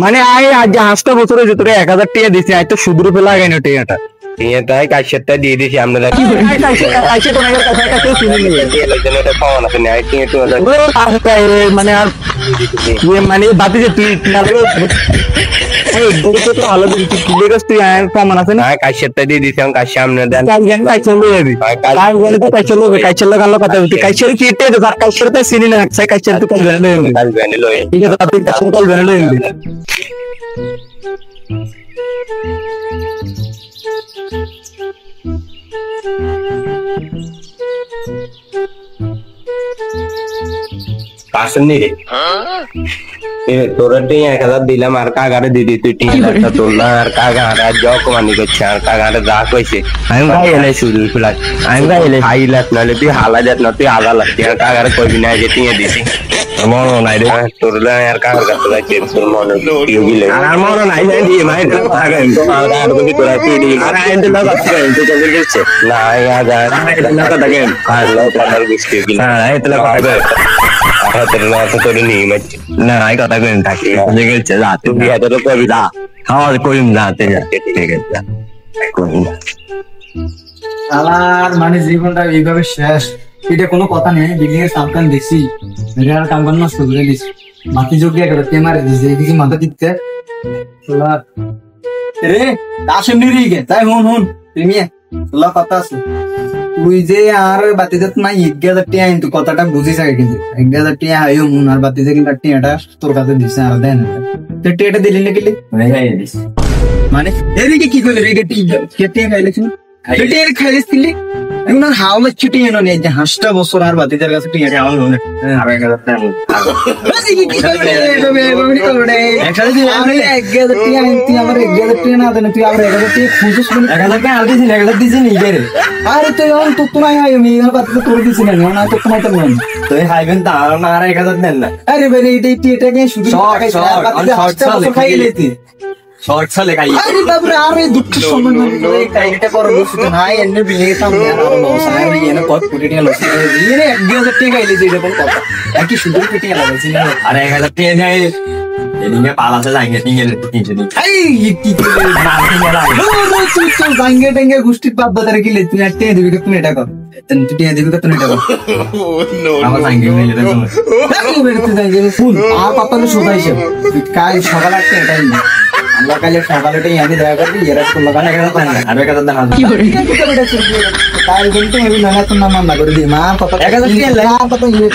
মানে আয় আজ 5টা বছরের ভিতরে 1000 টাকা দিছি, আই তো সুদ রূপে লাগাই না টাকাটা। তাই কাশেরটা দিয়ে দিছি আমরা। মানে আর মানে বাতি যে তুই ভালো তুই প্রমাণ আছে না? কাশেরটা দিয়ে দিছি, কাজ সামনে দেন। কাইছের কিটে কাইছের তো চিনি না, কাইছের তো ঠিক আছে। কাশনি রে তোরা 1000 দিলাম আর কাগারে দিদি তুই 3 তোর না আর কাগারে জক মানি করছে আর কাগারে যা কইছে আমি ভাই এলে শুরু ফ্লাট আমি ভাই এলে হাইলাত নালে তুই হালা যাত না তুই আদা লাগতে আর কাগারে কইবি না যে টিয়া দিছি মনো নাই রে তোর না আর কাগার কাছে যাইতে তোর মনো টিও গিলে আর মনো নাই না দি মাই কাগারে তো আর কবি তোরা তুই দি আর আইতে না কাছে তো কবি গেছে না আদা না কথা কেন আর লো পানার গুষ্টি গিলা না এতলা কথা না আই কথা কইন থাকি গেছে রাতে বিয়া তো কবি দা খাওয়া কইম রাতে ঠিক আছে আর মানে জীবনটা এইভাবে শেষ, এটা কোনো কথা নেই। বিল্ডিং এর সামকান দিছি, এর কাম করনা শুরু করে দিছি, মাটি যোগিয়া করে মারি দিছে, এদিকে মাথা দিতে রে আসেন নিরি গে তাই হুন প্রেমিয়া লা কথা আছে। তুই যে আর বাতিতে না 1000 টাকা কিন্তু কথাটা বুঝিস আগে, কিন্তু 1000 টাকা আইও মুন আর বাতিতে কিন্তু টাকাটা তোর কাছে দিছে আর দেন তো টাকাটা দিলি না কিলি মানে এদিকে কি কইলি রে কেটে খাইলেছিস কেটে খাইলিস কিলি এখন আর হাওলা ছুটি এনো নেই যে 5টা বছর আর বাতিদের কাছে টাকা হাওলা হলো আর 1000 টাকা বাসি কি করবে এভাবে করবে একসাথে তুই আমরা 1000 টাকা তুই আমার 1000 টাকা না দেন তুই আবার 1000 টাকা খুঁজছিস মানে 1000 টাকা আলদিস 1000 দিছিস নি রে আরে তুই অন তো তোমায় আই আমি আর বাতিতে তোর দিছিস না না তো তোমায় তো মন তুই হাইবেন তা আর 1000 দেন না আরে ভাই এটাকে শুধু শর্ট খাইলেতি শর্ট চলে গাই আরে বাবরে আরে দুঃখ সম্মান করে টাইটা করো বুঝতে নাই এনে বিয়ে কাম আর লস আর এনে কত কোটি টাকা লস এনে 1000 টাকা গাইলে যে এরকম কথা একই সুন্দর কোটি টাকা লাগাইছি না আরে 1000 টাকা যায় এদিকে পালাতে যাইগে নিয়ে কিনছে নি এই কি করে মারতে গেলা তুই তো জাঙ্গে টেঙ্গে গুষ্টির বাপ দাদার কি লে তুই আটকে দিবি তুমি এটা কর তুই টিয়া দিবি তুমি এটা কর আমার জাঙ্গে নিয়ে এটা কর তুই বেরতে জাঙ্গে ফুল আর পাপালে শোধাইছে কাল সকাল 8টা এটাই আমরা কালে সকালেটাই আমি দেখা করবি এরা তো লাগানো কেন না আর একটা দানা কি করে কাল কিন্তু আমি নানা তো নাম না করে দি মা পাপা 1000 টাকা লাগা পাপা ইয়ে